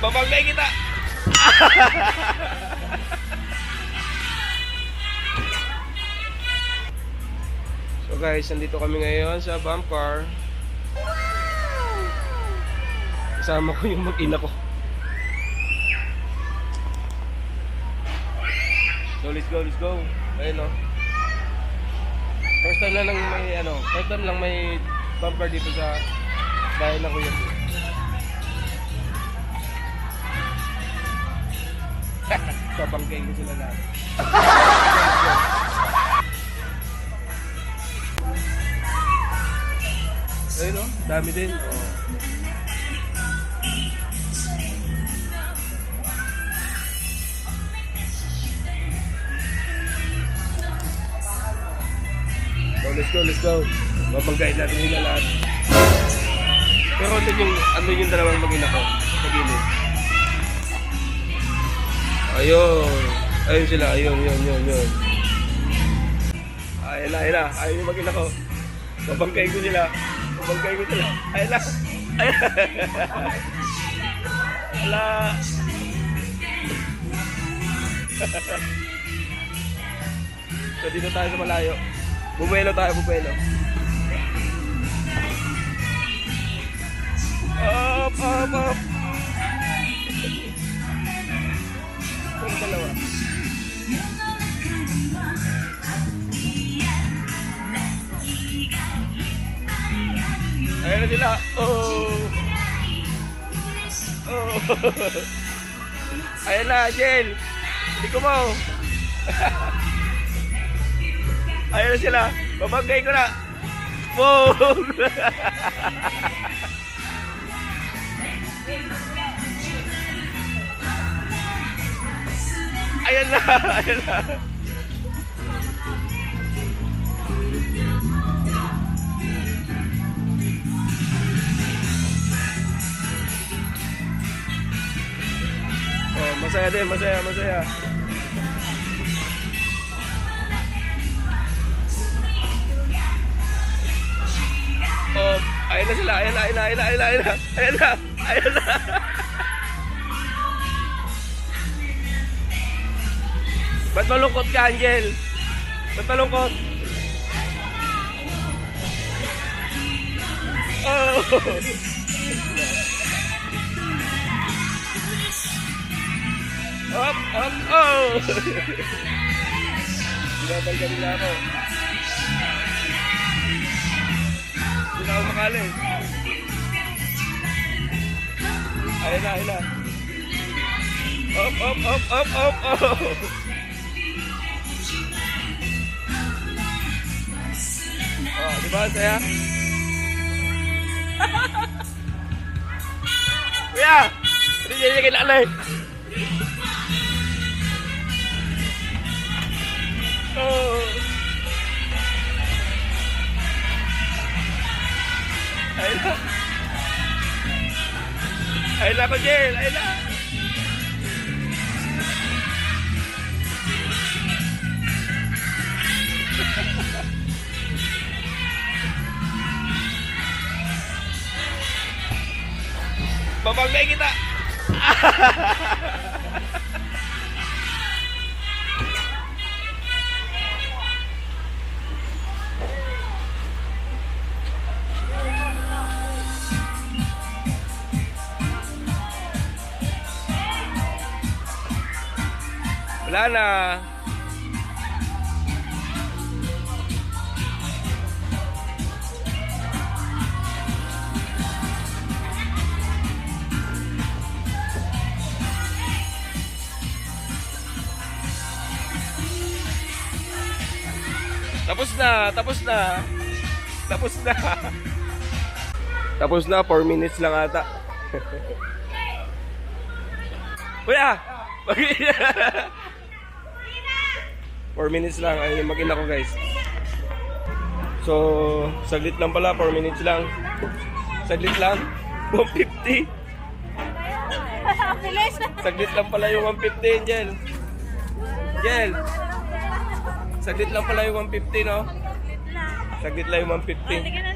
Babangkay kita! So guys, nandito kami ngayon sa bump car. Kasama ko yung mag-ina ko. So let's go. Ayun o. First time lang may bumper dito sa bahay ng kuya ko. Babangkay ko sila lahat. Ayun o, dami din. So let's go. Babangkay natin nila lahat. Pero ano yung dalawang mag-ina ko sa gilid. Ayun sila, ayun. Ayun yung mag-ina ko. Babangkay ko sila. Ayun na. Ala. So dito tayo sa malayo. Bumelo tayo. Up. Yung dalawa. Ayun na sila. Ayun na, Jel. Hindi ko mo. Ayun na sila. Babangkay ko na. Boom! Ayan na. Oh, masaya din, masaya. Oh, ayun na sila. Ayun na. Ba't malungkot ka, Angel? Ba't malungkot? Oh! Up! Oh! Binabalga nila ako. Hindi na ako makalis. Ayun na. Up! Oh, di ba saya? Kuya! Hindi niya kinalay. Oh! Ayun na ko, Jel! Ayun na! Babangkay kita! Wala na. Tapos na, 4 minutes lang ata. Kuya! 4 minutes lang, ayun yung mag-ina ko guys. So, saglit lang pala, 4 minutes lang. Saglit lang, 150. Saglit lang pala yung 150, Angel. Angel! Saglit lang pala yung 150, no? Saglit lang yung 150.